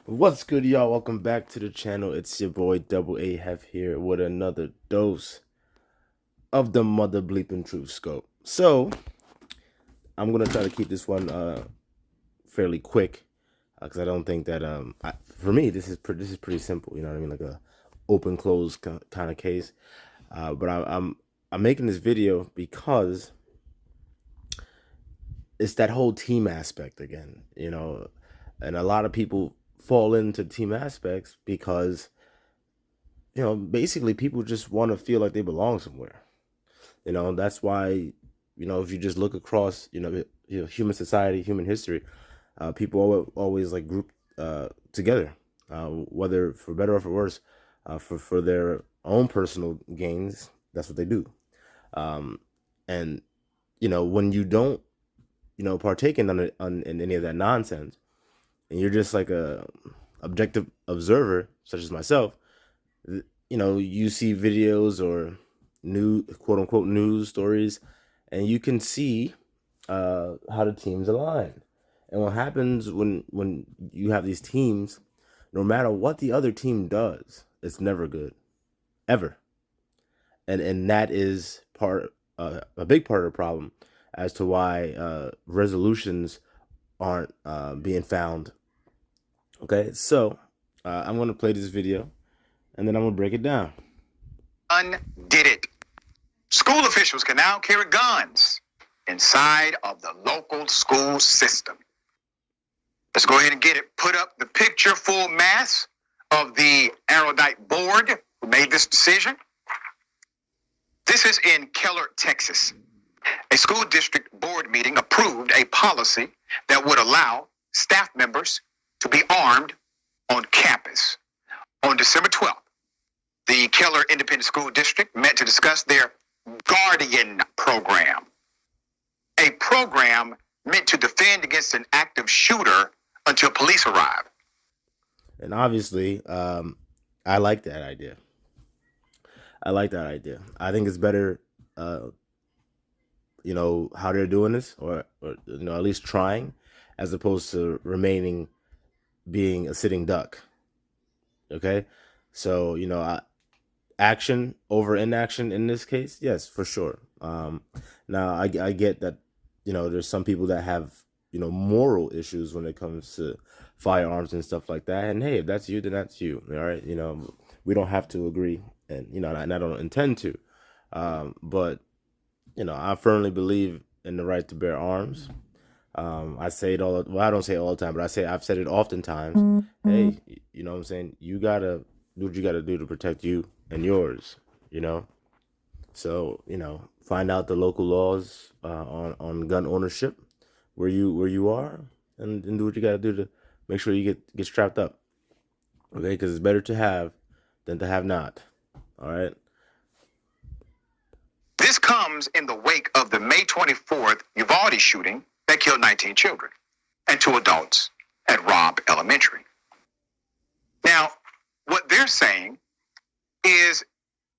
What's good, y'all? Welcome back to the channel. It's your boy Double A Hef here with another dose of the mother bleeping truth scope. So I'm gonna try to keep this one fairly quick because I don't think that for me this is pretty simple. You know what I mean, like a open close kind of case. But I'm making this video because it's that whole team aspect again. And a lot of people fall into team aspects because basically people just want to feel like they belong somewhere. That's why, if you just look across, human society, human history, people always like group together, whether for better or for worse, for their own personal gains. That's what they do. Um, and when you don't, partake in any of that nonsense, and you're just like a objective observer, such as myself, you see videos or new quote unquote news stories, and you can see how the teams align. And what happens when you have these teams, no matter what the other team does, it's never good, ever. And that is a big part of the problem as to why resolutions aren't being found. Okay, so I'm gonna play this video, and then I'm gonna break it down. Did it. School officials can now carry guns inside of the local school system. Let's go ahead and get it. Put up the picture full mass of the Erudite board who made this decision. This is in Keller, Texas. A school district board meeting approved a policy that would allow staff members to be armed on campus. On December 12th, the Keller Independent School District met to discuss their Guardian program, a program meant to defend against an active shooter until police arrive. And obviously, I like that idea. I think it's better, how they're doing this, or at least trying, as opposed to remaining being a sitting duck. Okay, so action over inaction in this case, yes, for sure. Now I get that there's some people that have moral issues when it comes to firearms and stuff like that. And hey, if that's you, then that's you. All right, we don't have to agree, and and I don't intend to. But I firmly believe in the right to bear arms. I say it all. Well, I don't say it all the time, but I've said it oftentimes. Hey, you know what I'm saying? You gotta do what you gotta do to protect you and yours. You know. So find out the local laws on gun ownership where you are, and do what you gotta do to make sure you get strapped up. Okay, because it's better to have than to have not. All right. This comes in the wake of the May 24th Uvalde shooting that killed 19 children and 2 adults at Robb Elementary. Now, what they're saying is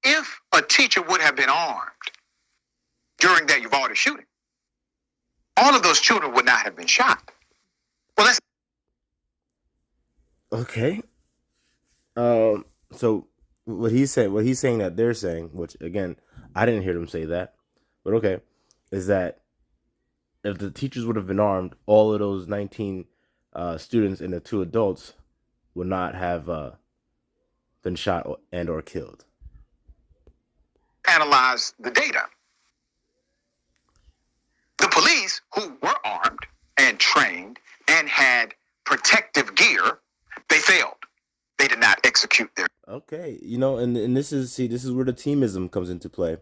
if a teacher would have been armed during that Uvalde shooting, all of those children would not have been shot. Well, that's Okay. So what he's saying that they're saying, which again, I didn't hear them say that, but okay, is that if the teachers would have been armed, all of those 19 students and the 2 adults would not have been shot or killed. analyze the data. The police, who were armed and trained and had protective gear, they failed. They did not execute their. Okay, and this is where the teamism comes into play,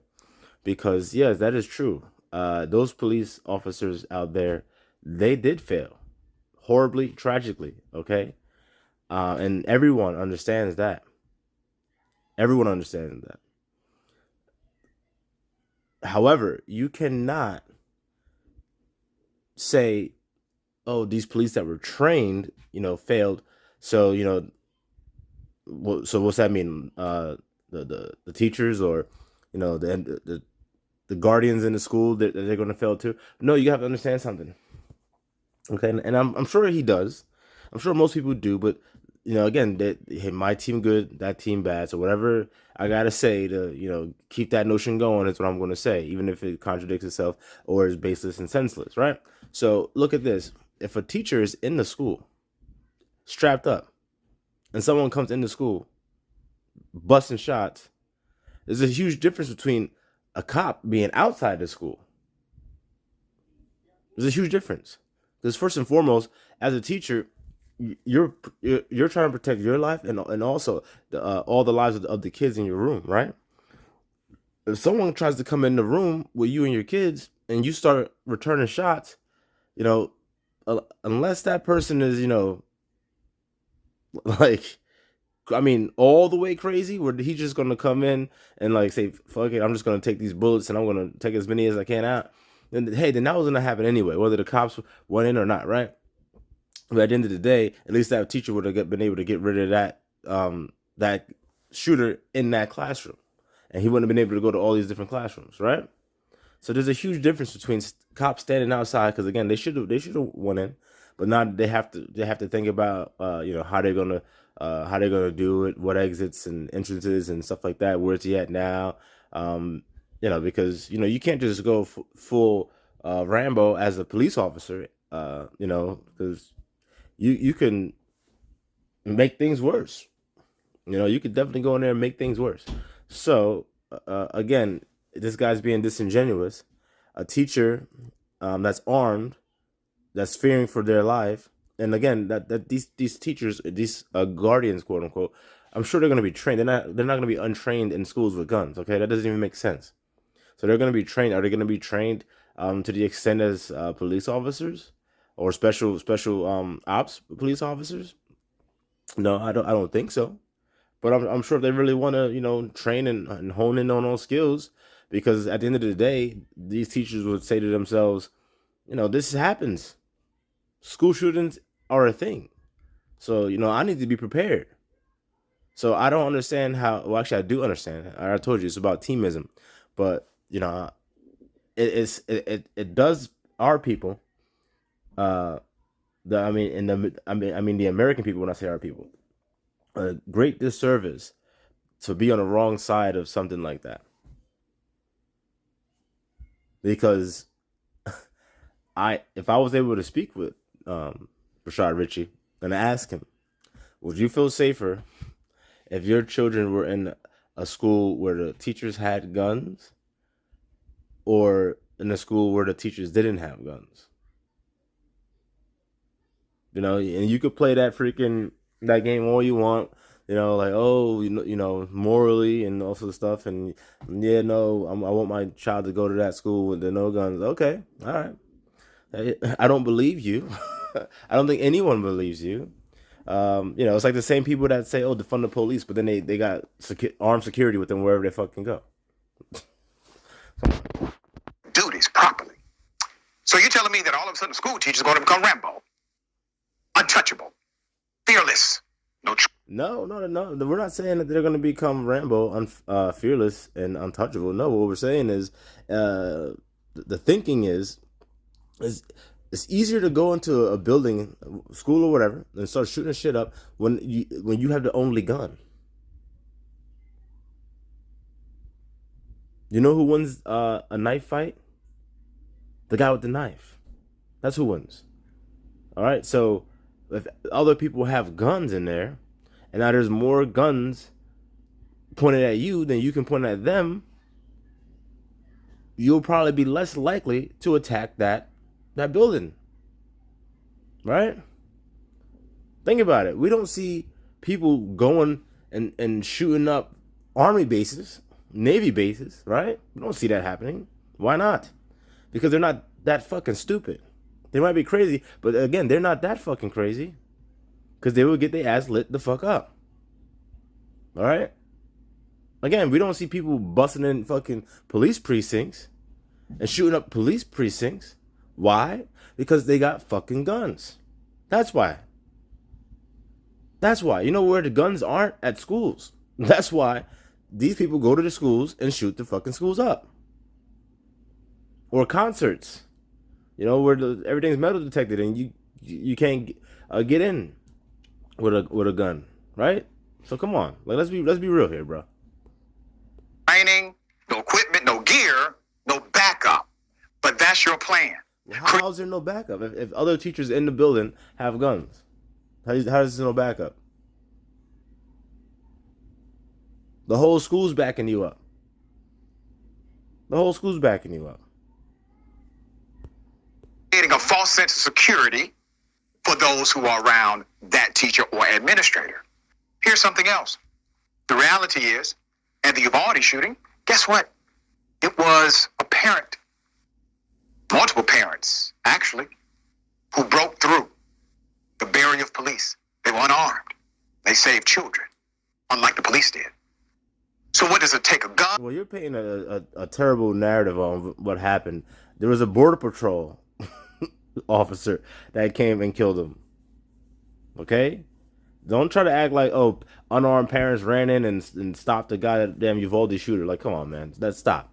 because yes, that is true. Those police officers out there, they did fail horribly, tragically. Okay, and everyone understands that. Everyone understands that. However, you cannot say, "Oh, these police that were trained, failed." So so what's that mean? The teachers, or the guardians in the school, that they're going to fail too? No, you have to understand something. Okay, and I'm sure he does. I'm sure most people do, but again, that hey, my team good, that team bad. So whatever I gotta say to keep that notion going is what I'm gonna say, even if it contradicts itself or is baseless and senseless, right? So look at this: if a teacher is in the school, strapped up, and someone comes into school busting shots, there's a huge difference between a cop being outside the school. There's a huge difference because first and foremost, as a teacher, you're trying to protect your life and also all the lives of the kids in your room, right? If someone tries to come in the room with you and your kids and you start returning shots, you know, unless that person is, like, I mean, all the way crazy, where he's just gonna come in and like say, "Fuck it, I'm just gonna take these bullets and I'm gonna take as many as I can out." Then hey, then that was gonna happen anyway, whether the cops went in or not, right? But at the end of the day, at least that teacher would have been able to get rid of that shooter in that classroom, and he wouldn't have been able to go to all these different classrooms, right? So there's a huge difference between cops standing outside because again they should have went in, but now they have to think about how they're gonna do it, what exits and entrances and stuff like that. Where's he at now? Because you can't just go full Rambo as a police officer. Because you can make things worse. You could definitely go in there and make things worse. So again, this guy's being disingenuous. A teacher that's armed, that's fearing for their life, and again, that these teachers, these guardians, quote unquote, I'm sure they're going to be trained. They're not going to be untrained in schools with guns. Okay, that doesn't even make sense. So they're going to be trained. Are they going to be trained to the extent as police officers or special ops police officers? No, I don't think so. But I'm sure if they really want to, train and hone in on those skills, because at the end of the day, these teachers would say to themselves, this happens. School shootings are a thing. So, I need to be prepared. So I don't understand how, well, actually, I do understand. I told you it's about teamism. But, it does our people, the American people, when I say our people, a great disservice to be on the wrong side of something like that. Because if I was able to speak with Rashad Ritchie and ask him, would you feel safer if your children were in a school where the teachers had guns or in a school where the teachers didn't have guns? And you could play that game all you want, like, oh, morally and also stuff, and yeah, no, I want my child to go to that school with the no guns. Okay, all right. I don't believe you. I don't think anyone believes you. It's like the same people that say, "Oh, defund the police," but then they got armed security with them wherever they fucking go. Duties properly. So you're telling me that all of a sudden school teachers are going to become Rambo, untouchable, fearless, No, we're not saying that they're going to become Rambo, fearless and untouchable. No, what we're saying is, the thinking is it's easier to go into a building, school or whatever, and start shooting shit up when you have the only gun. You know who wins a knife fight? The guy with the knife. That's who wins. All right. So if other people have guns in there, and now there's more guns pointed at you than you can point at them, you'll probably be less likely to attack that building. Right? Think about it. We don't see people going and shooting up army bases, Navy bases, right? We don't see that happening. Why not? Because they're not that fucking stupid. They might be crazy, but again, they're not that fucking crazy. Because they would get their ass lit the fuck up. All right? Again, we don't see people busting in fucking police precincts and shooting up police precincts. Why? Because they got fucking guns. That's why. That's why. You know where the guns aren't? At schools. That's why these people go to the schools and shoot the fucking schools up. Or concerts. Where everything's metal detected and you can't get in. with a gun, right? So come on, like let's be real here, bro. Training, no equipment, no gear, no backup. But that's your plan. Well, how's there no backup if other teachers in the building have guns? How is there no backup? The whole school's backing you up. The whole school's backing you up. Creating a false sense of security for those who are around that teacher or administrator. Here's something else. The reality is, at the Uvalde shooting, guess what? It was a parent, multiple parents, actually, who broke through the barrier of police. They were unarmed. They saved children, unlike the police did. So what does it take? A gun? Well, you're painting a terrible narrative on what happened. There was a border patrol officer that came and killed him. Okay? Don't try to act like, oh, unarmed parents ran in and stopped the goddamn Uvalde shooter. Like, come on, man. Let's stop.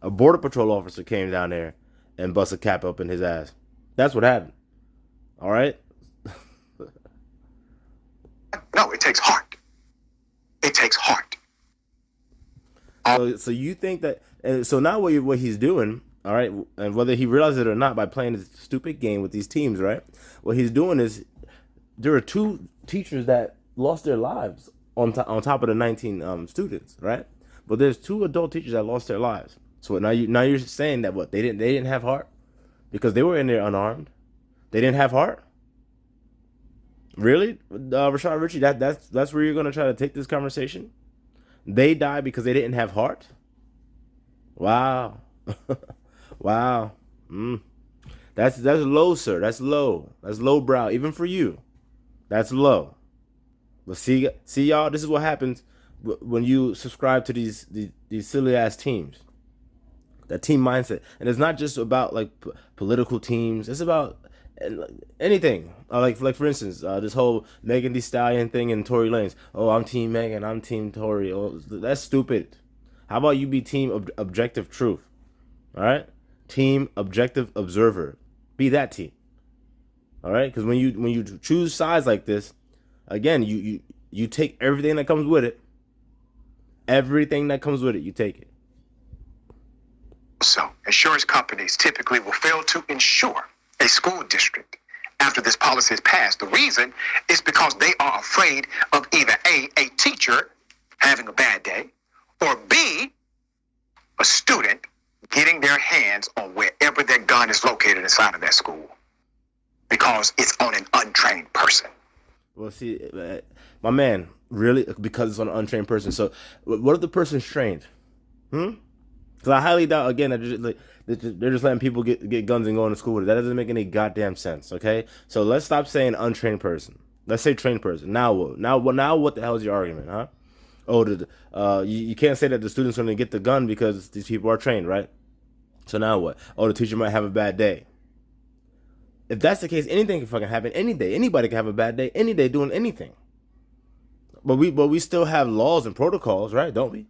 A border patrol officer came down there and busted a cap up in his ass. That's what happened. All right? No, it takes heart. It takes heart. So you think that? So now what he's doing, all right, and whether he realizes it or not, by playing this stupid game with these teams, right? What he's doing is there are 2 teachers that lost their lives on top of the 19 students, right? But there's 2 adult teachers that lost their lives. So now you're saying that what they didn't have heart because they were in there unarmed. They didn't have heart. Really, Rashad Richey? That's where you're gonna try to take this conversation? They died because they didn't have heart. Wow, wow. That's low, sir. That's low. That's low brow, even for you. That's low. But see y'all. This is what happens when you subscribe to these silly ass teams. That team mindset, and it's not just about like political teams. It's about anything. Like for instance, this whole Megan Thee Stallion thing and Tory Lanez. Oh, I'm Team Megan. I'm Team Tory. Oh, that's stupid. How about you be Team Objective Truth? All right, Team Objective Observer. Be that team. All right, because when you choose sides like this, again, you take everything that comes with it. Everything that comes with it, you take it. So, insurance companies typically will fail to insure a school district after this policy is passed. The reason is because they are afraid of either A, teacher having a bad day, or B, a student getting their hands on wherever their gun is located inside of that school because it's on an untrained person. Well, see, my man, really, because it's on an untrained person. So, what if the person's trained? Because I highly doubt, again, that they're just letting people get guns and go to school with it. That doesn't make any goddamn sense, okay? So let's stop saying untrained person. Let's say trained person. Now what? Now what the hell is your argument, huh? Oh, you can't say that the student's going to get the gun because these people are trained, right? So now what? Oh, the teacher might have a bad day. If that's the case, anything can fucking happen any day. Anybody can have a bad day any day doing anything. But we still have laws and protocols, right? Don't we?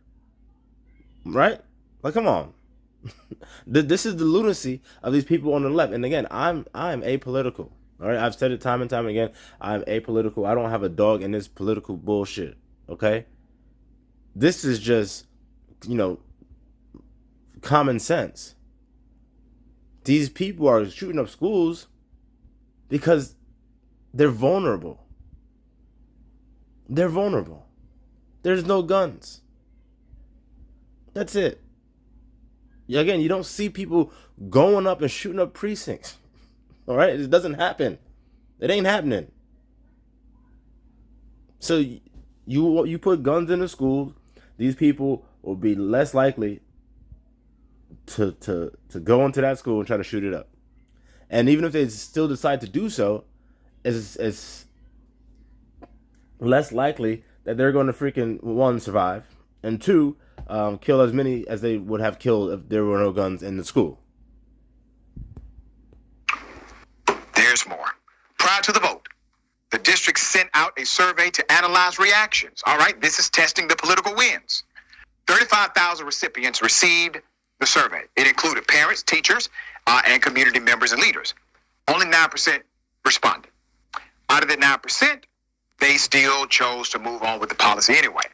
Right? Like, come on. This is the lunacy of these people on the left. And again, I'm apolitical. All right, I've said it time and time again. I'm apolitical. I don't have a dog in this political bullshit. Okay, this is just, common sense. These people are shooting up schools because they're vulnerable. They're vulnerable. There's no guns. That's it. Again, you don't see people going up and shooting up precincts. All right? It doesn't happen. It ain't happening. So you put guns in the schools, these people will be less likely to go into that school and try to shoot it up. And even if they still decide to do so, it's less likely that they're going to freaking, 1, survive, and 2, kill as many as they would have killed if there were no guns in the school. There's more. Prior to the vote, the district sent out a survey to analyze reactions. All right, this is testing the political winds. 35,000 recipients received the survey. It included parents, teachers, and community members and leaders. Only 9% responded. Out of the 9%, they still chose to move on with the policy anyway.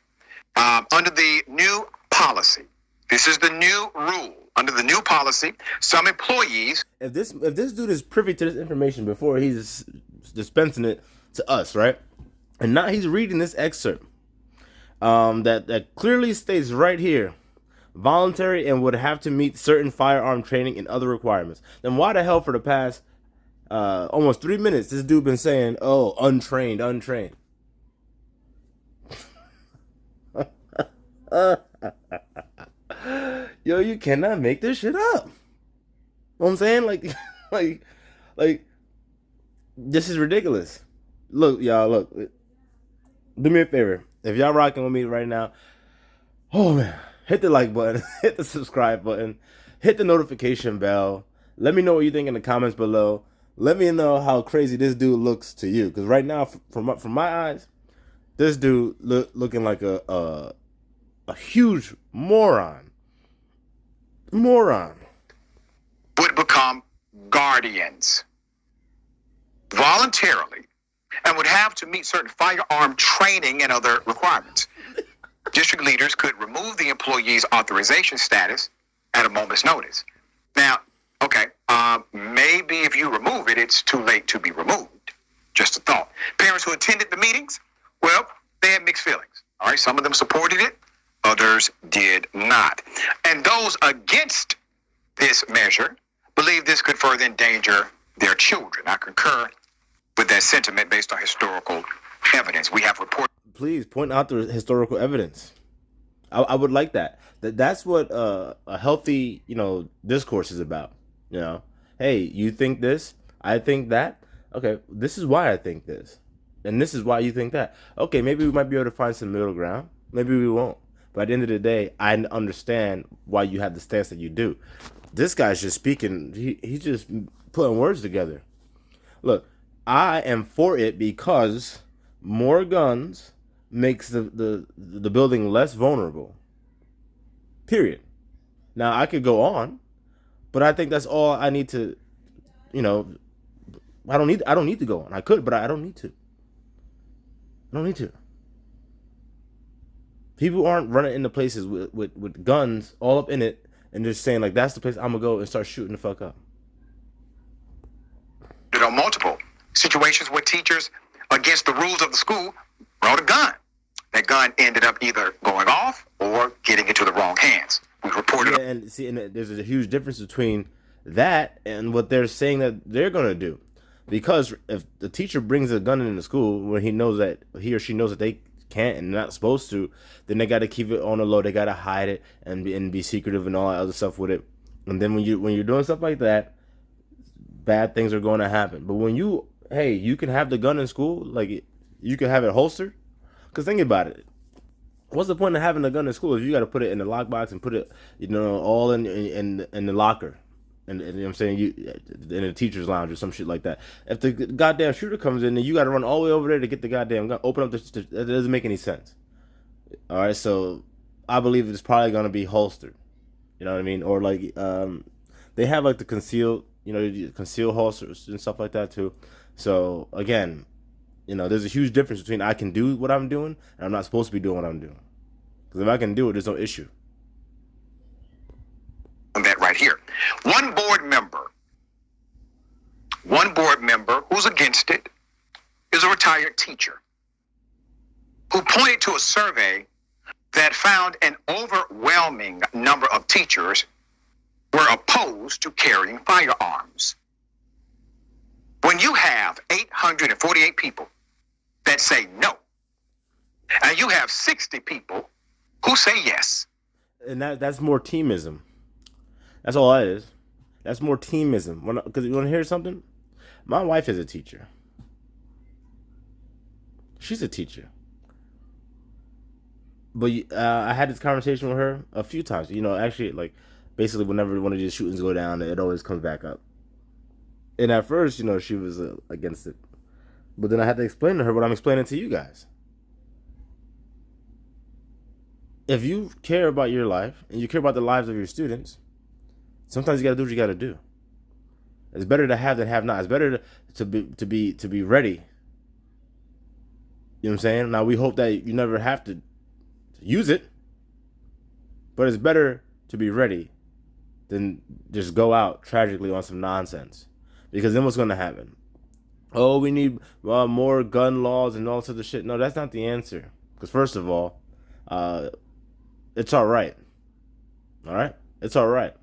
Under the new policy, this is the new rule. Under the new policy, some employees. If this dude is privy to this information before he's dispensing it to us, right? And now he's reading this excerpt that clearly states right here, voluntary and would have to meet certain firearm training and other requirements. Then why the hell for the past almost 3 minutes this dude been saying, oh, untrained. Yo, you cannot make this shit up. You know what I'm saying? Like, this is ridiculous. Look, y'all, look. Do me a favor. If y'all rocking with me right now, oh man, hit the like button, hit the subscribe button, hit the notification bell. Let me know what you think in the comments below. Let me know how crazy this dude looks to you. Because right now, from my eyes, this dude looking like a huge moron. Would become guardians voluntarily and would have to meet certain firearm training and other requirements. District leaders could remove the employee's authorization status at a moment's notice. Now, okay, maybe if you remove it, it's too late to be removed. Just a thought. Parents who attended the meetings, well, they had mixed feelings. All right, some of them supported it, others did not. And those against this measure believe this could further endanger their children. I concur with that sentiment based on historical evidence. We have reported. Please point out the historical evidence. I would like that. That's what a healthy, discourse is about. Hey, you think this, I think that. Okay, this is why I think this, and this is why you think that. Okay, maybe we might be able to find some middle ground. Maybe we won't. But at the end of the day, I understand why you have the stance that you do. This guy's just speaking. He's just putting words together. Look, I am for it because more guns makes the building less vulnerable. Period. Now I could go on, but I think that's all I need to. I don't need to go on. I could, but I don't need to. I don't need to. People aren't running into places with guns all up in it and just saying, like, that's the place I'm going to go and start shooting the fuck up. On multiple situations where teachers, against the rules of the school, brought a gun. That gun ended up either going off or getting into the wrong hands. We reported. Yeah, and there's a huge difference between that and what they're saying that they're going to do. Because if the teacher brings a gun into school when he or she knows that they can't and not supposed to, then they got to keep it on the low. They got to hide it and be secretive and all that other stuff with it. And then when you're doing stuff like that, bad things are going to happen. But when you can have the gun in school, like you can have it holstered. Because think about it. What's the point of having a gun in school if you got to put it in the lockbox and put it, all in the locker? And you know what I'm saying, in a teacher's lounge or some shit like that. If the goddamn shooter comes in, then you got to run all the way over there to get the goddamn gun. Open up that doesn't make any sense. All right, so I believe it's probably gonna be holstered. You know what I mean? Or like they have like the concealed holsters and stuff like that too. So again, there's a huge difference between I can do what I'm doing and I'm not supposed to be doing what I'm doing. Because if I can do it, there's no issue. That right here. One board member who's against it is a retired teacher who pointed to a survey that found an overwhelming number of teachers were opposed to carrying firearms. When you have 848 people that say no, and you have 60 people who say yes. And that's more teamism. That's all that is. That's more teamism. Because you want to hear something? My wife is a teacher. She's a teacher. But I had this conversation with her a few times. Actually, like, basically whenever one of these shootings go down, it always comes back up. And at first, she was against it. But then I had to explain to her what I'm explaining to you guys. If you care about your life and you care about the lives of your students, sometimes you got to do what you got to do. It's better to have than have not. It's better to be ready You know what I'm saying? Now we hope that you never have to use it, but it's better to be ready than just go out tragically on some nonsense. Because then what's going to happen? Oh, we need more gun laws and all sorts of shit. No, that's not the answer. Because first of all, uh, it's all right. All right, it's all right.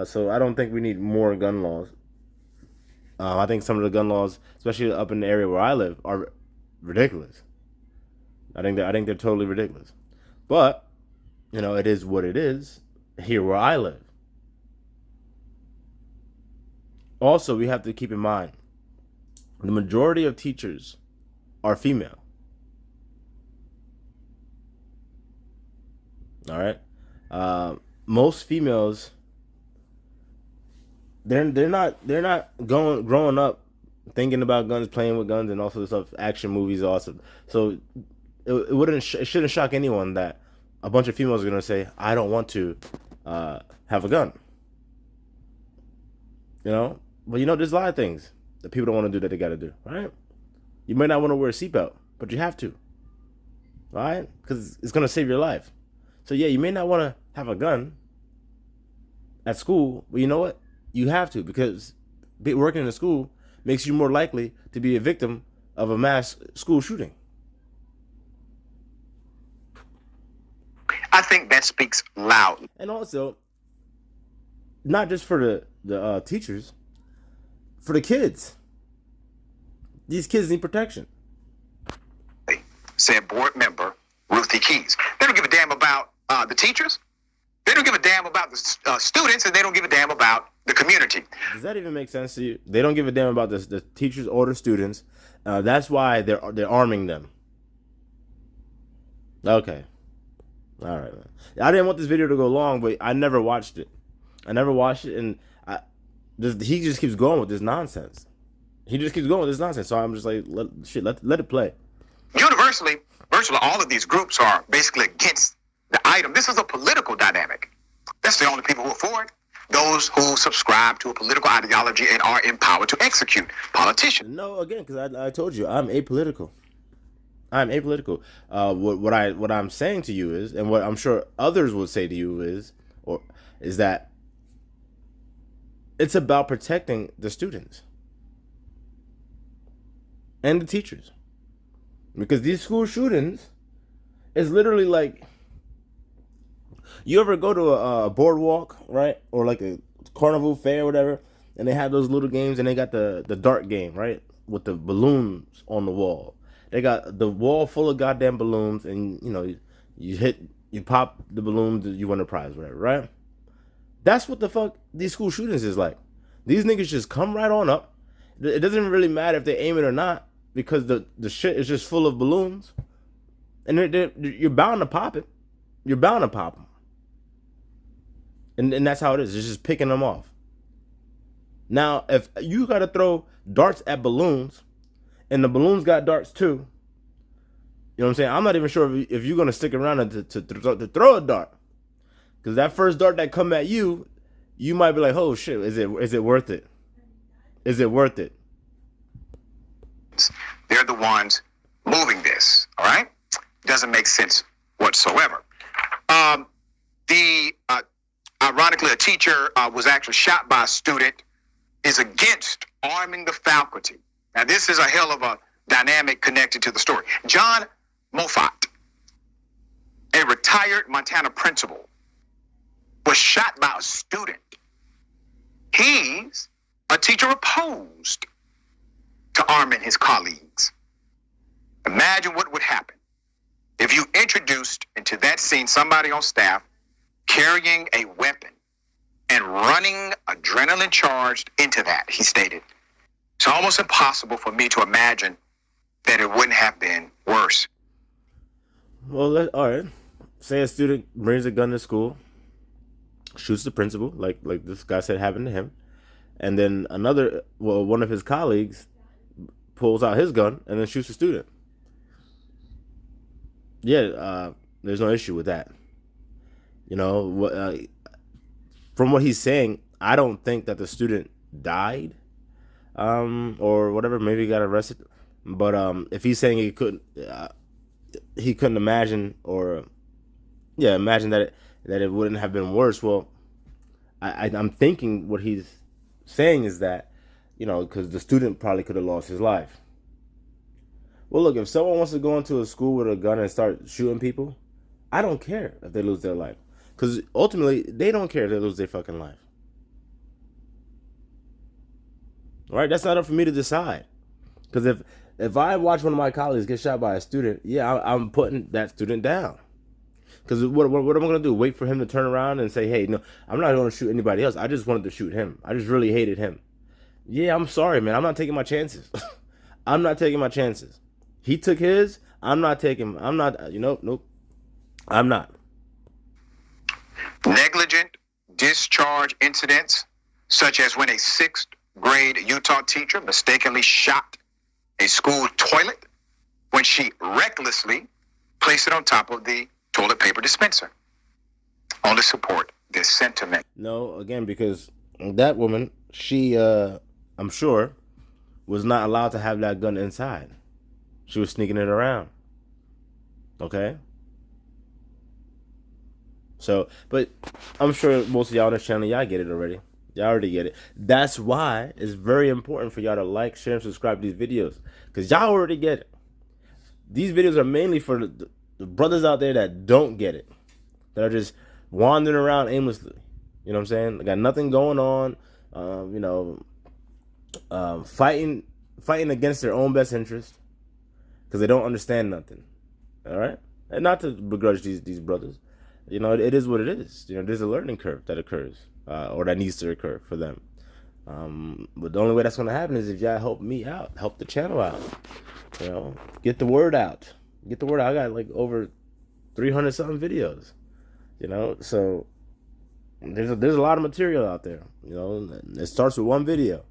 So I don't think we need more gun laws. I think some of the gun laws, especially up in the area where I live, are ridiculous. I think they're totally ridiculous. But it is what it is here where I live. Also, we have to keep in mind the majority of teachers are female. All right, most females they're not going growing up thinking about guns, playing with guns, and all sorts of stuff. Action movies, awesome. So it shouldn't shock anyone that a bunch of females are gonna say, "I don't want to have a gun." But there's a lot of things that people don't want to do that they got to do. Right? You might not want to wear a seatbelt, but you have to. Right? Because it's gonna save your life. So yeah, you may not want to have a gun at school, but you know what? You have to, because working in a school makes you more likely to be a victim of a mass school shooting. I think that speaks loudly. And also, not just for the teachers, for the kids. These kids need protection. Said board member Ruthie Keys. They don't give a damn about the teachers. They don't give a damn about the students, and they don't give a damn about the community. Does that even make sense to you? They don't give a damn about the teachers or the students. That's why they're arming them. Okay. All right, man. I didn't want this video to go long, but I never watched it. And he just keeps going with this nonsense. So I'm just like, let it play. Universally, virtually all of these groups are basically against the item. This is a political dynamic. That's the only people who are for it. Those who subscribe to a political ideology and are empowered to execute. Politicians. No, again, because I told you, I'm apolitical. What I'm saying to you is, and what I'm sure others would say to you is that it's about protecting the students and the teachers, because these school shootings is literally like, you ever go to a boardwalk, right, or like a carnival fair or whatever, and they have those little games, and they got the dart game, right, with the balloons on the wall. They got the wall full of goddamn balloons, and you pop the balloons, you win a prize, whatever, right? That's what the fuck these school shootings is like. These niggas just come right on up. It doesn't really matter if they aim it or not, because the shit is just full of balloons, and you're bound to pop it. You're bound to pop them, and that's how it is. It's just picking them off. Now, if you got to throw darts at balloons, and the balloons got darts too, you know what I'm saying? I'm not even sure if you're gonna stick around to throw a dart, because that first dart that come at you, you might be like, "Oh shit, is it worth it? Is it worth it?" They're the ones moving this. All right, doesn't make sense whatsoever. Ironically, a teacher was actually shot by a student. Is against arming the faculty. Now, this is a hell of a dynamic connected to the story. John Moffat, a retired Montana principal, was shot by a student. He's a teacher opposed to arming his colleagues. Imagine what would happen if you introduced into that scene somebody on staff carrying a weapon and running adrenaline charged into that, he stated. It's almost impossible for me to imagine that it wouldn't have been worse. Well, all right. Say a student brings a gun to school, shoots the principal, like this guy said happened to him, and then one of his colleagues pulls out his gun and then shoots the student. Yeah, there's no issue with that. From what he's saying, I don't think that the student died, or whatever. Maybe he got arrested. But if he's saying he couldn't imagine, or yeah, imagine that it wouldn't have been worse. Well, I'm thinking what he's saying is that, because the student probably could have lost his life. Well, look, if someone wants to go into a school with a gun and start shooting people, I don't care if they lose their life, because ultimately they don't care if they lose their fucking life. All right, that's not up for me to decide. Because if I watch one of my colleagues get shot by a student, yeah, I'm putting that student down. Because what am I going to do? Wait for him to turn around and say, hey, no, I'm not going to shoot anybody else. I just wanted to shoot him. I just really hated him. Yeah, I'm sorry, man. I'm not taking my chances. I'm not taking my chances. He took his. I'm not taking. I'm not. Nope. I'm not. Negligent discharge incidents, such as when a sixth grade Utah teacher mistakenly shot a school toilet when she recklessly placed it on top of the toilet paper dispenser, only support this sentiment. No, again, because that woman, she, I'm sure, was not allowed to have that gun inside. She was sneaking it around. Okay? So, but I'm sure most of y'all on this channel, y'all get it already. Y'all already get it. That's why it's very important for y'all to like, share, and subscribe to these videos. Because y'all already get it. These videos are mainly for the brothers out there that don't get it. That are just wandering around aimlessly. You know what I'm saying? They got nothing going on. Fighting against their own best interest. Because they don't understand nothing. All right? And not to begrudge these brothers. It is what it is. There's a learning curve that occurs. Or that needs to occur for them. But the only way that's going to happen is if y'all help me out. Help the channel out. Get the word out. Get the word out. I got like over 300 something videos. So there's a lot of material out there. It starts with one video.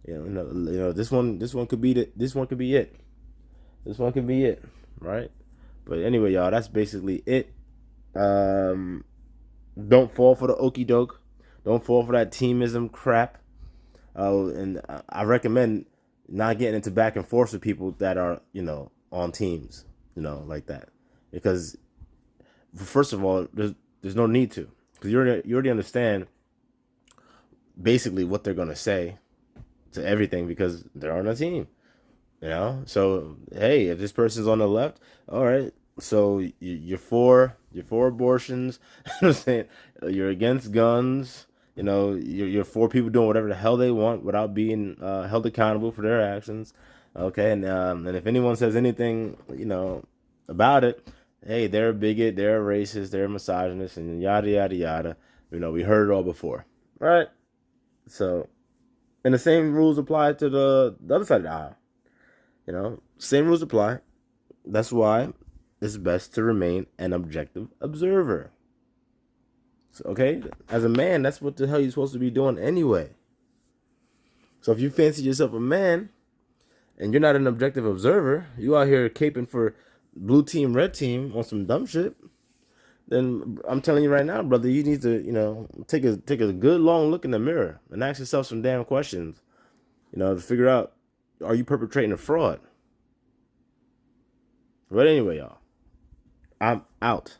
This one could be it. This one could be it, right? But anyway, y'all, that's basically it. Don't fall for the okie doke. Don't fall for that teamism crap. And I recommend not getting into back and forth with people that are on teams, like that, because first of all, there's no need to, because you already understand basically what they're gonna say to everything, because they're on a team. So hey, if this person's on the left, all right, so you're for abortions. I'm saying you're against guns. You're for people doing whatever the hell they want without being held accountable for their actions. Okay, and if anyone says anything, about it, hey, they're a bigot, they're a racist, they're a misogynist, and yada yada yada. We heard it all before, right? So, and the same rules apply to the other side of the aisle. Same rules apply. That's why it's best to remain an objective observer. So, okay, as a man, that's what the hell you're supposed to be doing anyway. So if you fancy yourself a man and you're not an objective observer, you out here caping for blue team, red team on some dumb shit, then I'm telling you right now, brother, you need to, take a good long look in the mirror and ask yourself some damn questions, to figure out, are you perpetrating a fraud? But anyway, y'all, I'm out.